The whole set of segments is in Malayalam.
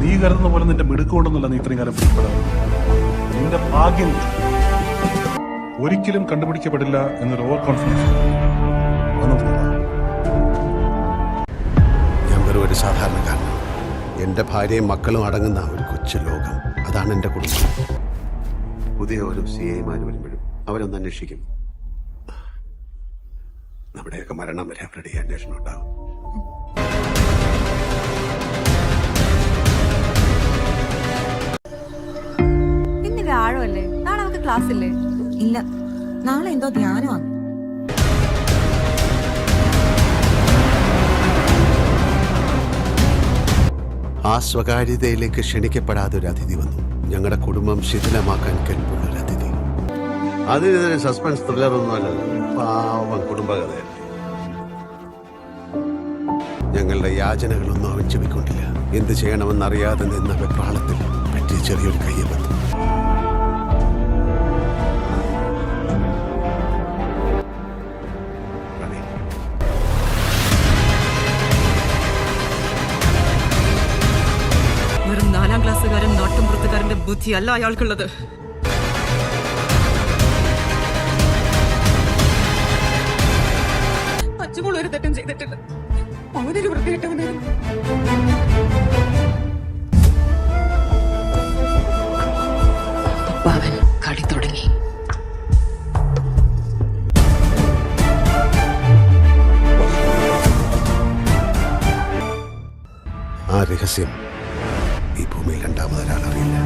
നീ കരുതുന്ന പോലെ നിന്റെ മിടുക്കൊണ്ടെന്നല്ല നീ ഇത്രയും കാലം പിടിപ്പെടാൻ. നിന്റെ ഭാഗ്യം ഒരിക്കലും കണ്ടുപിടിക്കപ്പെടില്ല എന്നൊരു ഓവർ കോൺഫിഡൻസ്. ഞാൻ വെറും ഒരു സാധാരണക്കാരനാണ്. എൻ്റെ ഭാര്യയും മക്കളും അടങ്ങുന്ന ഒരു കൊച്ചു ലോകം. അതാണ് എൻ്റെ കുടുംബം. പുതിയ ഓരോ CIമാർ വരുമ്പോഴും അവരൊന്ന് അന്വേഷിക്കും. നമ്മുടെയൊക്കെ മരണം വരെ അവരുടെ ഈ അന്വേഷണം ഉണ്ടാകും. ഇന്ന് വ്യാഴമല്ലേ? നാളെ നമുക്ക് ക്ലാസ് ഇല്ലേ? ഇല്ല, നാളെ എന്തോ ധ്യാനമാണ്. ആ സ്വകാര്യതയിലേക്ക് ക്ഷണിക്കപ്പെടാതെ ഒരു അതിഥി വന്നു. ഞങ്ങളുടെ കുടുംബം ശിഥിലമാക്കാൻ കെൽപ്പുള്ള ഒരു അതിഥി. അതിന് സസ്പെൻസ് ത്രില്ലറൊന്നുമല്ലല്ലോ, പാവം കുടുംബകഥയാണ്. ഞങ്ങളുടെ യാചനകളൊന്നും അവൻ ചെവിക്കൊണ്ടില്ല. എന്ത് ചെയ്യണമെന്നറിയാതെ നിന്ന വെപ്രാളത്തിൽ പറ്റിയ ചെറിയൊരു കയ്യബദ്ധം. വെറും 4ാം ക്ലാസ്സുകാരൻ നാട്ടുംപുറത്തുകാരന്റെ ബുദ്ധിയല്ല അയാൾക്കുള്ളത്. അച്ഛമോൾ ഒരു തെറ്റും ചെയ്തിട്ടില്ല. അവനൊരു വൃത്തിയിട്ടവനാണ്. അവൻ കളി തുടങ്ങി. ആ രഹസ്യം ഈ ഭൂമിയിൽ രണ്ടാമതൊരാൾ അറിയില്ല.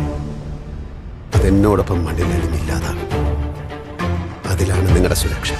അതെന്നോടൊപ്പം മണ്ണിനടിഞ്ഞില്ലാതാകും. അതിലാണ് നിങ്ങളുടെ സുരക്ഷ.